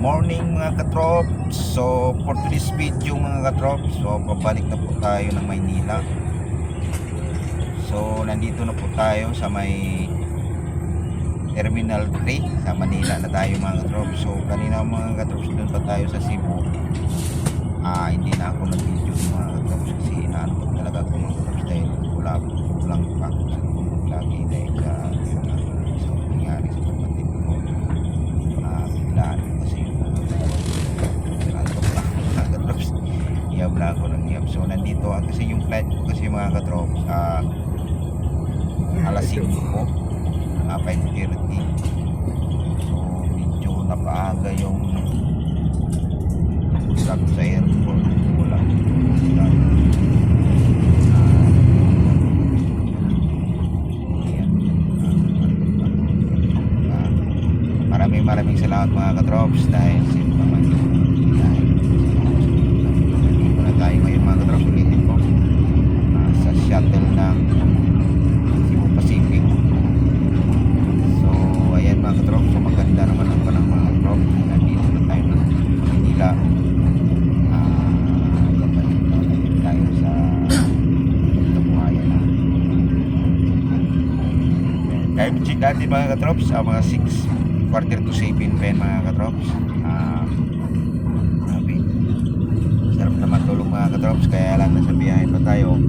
Morning mga katrop. So for today's video mga katrop, so pabalik na po tayo ng Maynila. So nandito na po tayo sa may Terminal 3 sa Manila na tayo mga katrop. So kanina mga katrop, doon pa tayo sa Cebu. Hindi na ako nag-video mga katrop kasi inaantok talaga ako mga katrop dahil kulang pa ako sa tulog lagi dahil sa nangyari sa kapatid ko. Biglaan kasi inaantok lang mga katrops, iyab na ako ng iyab. So nandito kasi yung flight ko kasi mga katrops alas 5 po, 5:30. So medyo napaaga yung sa airport. Maraming salamat mga katrops dahil sino naman dito na tayo ngayon mga katrops. Ulitin ko sa shuttle ng Cebu Pacific. So ayan mga katrops, so maganda naman ang panahon mga katrops. Nandito na tayo ng Manila. Tayo sa Tabuhayan na. Kaya check natin mga katrops mga 6:45 pa yan mga katrops. Sabi, sarap naman tulog mga katrops, kaya lang nasa biyahe pa tayo.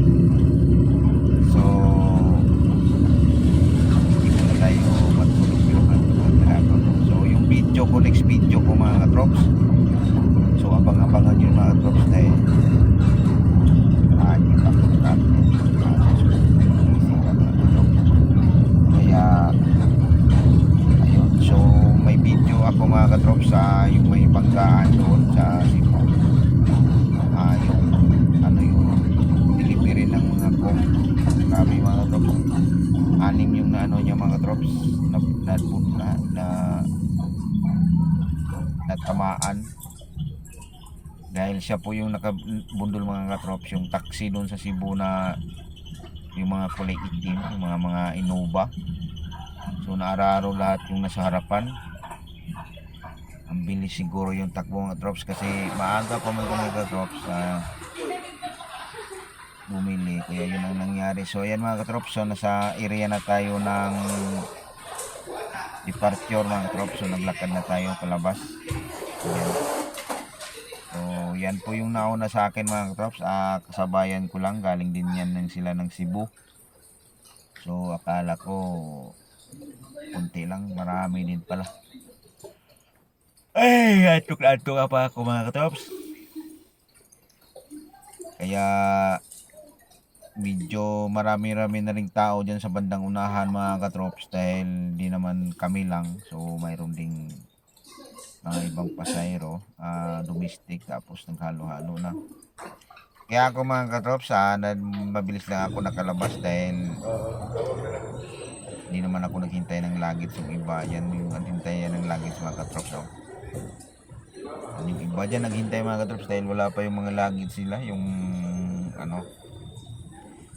So hindi ko na tayo matulog so yung video ko, next video ko mga katrops, so abang-abangan yun mga katrops dahil yung kapunta kaya ayun. So may video ako mga katrops sa yung may banggaan doon sa Cebu, yung yung delivery ng mga kong kami mga katrops. 6 yung niya mga katrops natamaan dahil siya po yung nakabundol mga katrops, yung taxi doon sa Cebu na yung mga kulay itim, yung mga Innova. So naararo lahat yung nasa harapan. Ang bilis siguro yung takbo mga katrops kasi maaga pa man mga katrops bumili, kaya yun ang nangyari. So ayan mga katrops, so nasa area na tayo ng departure mga katrops. So naglakad na tayo palabas. Ayan. So yan po yung nauna sa akin mga katrops, kasabayan ko lang, galing din yan sila ng Cebu. So akala ko kunti lang, marami din pala. Ay, atuk-atuk apa ako mga katrops. Kaya medyo marami-rami na ring tao dyan sa bandang unahan mga katrops dahil di naman kami lang. So mayroon ding mga ibang pasayro, domestic, tapos naghalo-halo na. Kaya ako mga katrops, mabilis lang ako nakalabas dahil hindi naman ako naghintay ng luggage. Yung iba yan yung naghintay ng luggage mga katrops. So yung iba dyan naghintay mga katrops dahil wala pa yung mga luggage nila, yung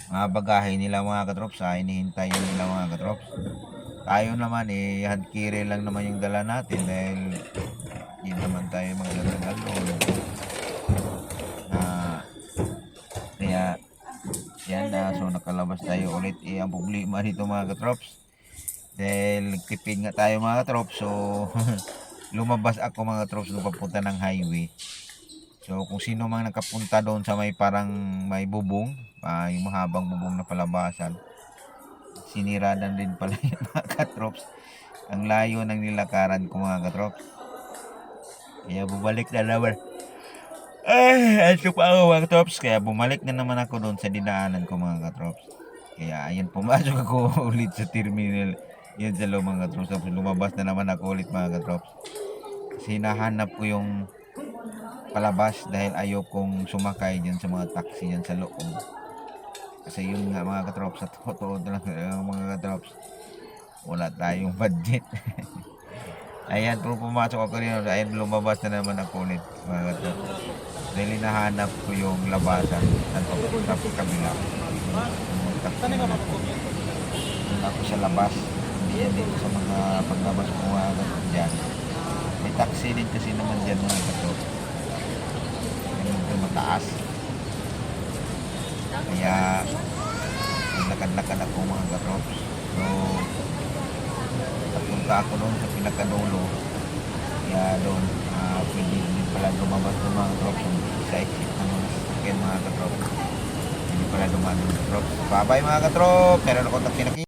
mga bagahe nila mga katrops, hinihintay nila mga katrops. Tayo naman hand carry lang naman yung dala natin dahil hindi naman tayo magdadala doon. Kaya yan na, so nakalabas tayo ulit. Ang problema dito mga katrops dahil nagtipid nga tayo mga katrops, so lumabas ako mga katrops nung papunta ng highway. So kung sino mang nakapunta doon sa may parang may bubong, yung mahabang bubong na palabasan, siniradan din pala yung mga katrops. Ang layo ng nilakaran ko mga katrops, kaya bumalik na naman. Aso pa ako mga katrops, kaya bumalik na naman ako doon sa dinaanan ko mga katrops. Kaya ayan, pumasok ako ulit sa terminal yan sa loob mga katrops. Tapos lumabas na naman ako ulit mga katrops kasi nahanap ko yung palabas dahil ayaw kong sumakay dyan sa mga taxi dyan sa loob. Kasi yun nga mga katrops, sa totoo lang mga katrops, wala tayong budget. Ayan, pero pumasok ako rin, ayan, lumabas na naman ako ulit mga katrops dahil hinahanap ko yung labasan at papunta po kabila. Doon ako sa labas, hindi yan dito sa mga paglabas ko dyan. taxi din kasi naman dyan mga katrops. Medyo mataas. Kaya naglakad-lakad ako mga katrops. So papunta ako doon sa pinakadulo. Kaya doon pwede din pala lumabas ng mga katrops sa exit ng mga sasakyan mga katrops. Hindi pala dumaan mga katrops. Bye bye mga katrops. Meron akong taxi na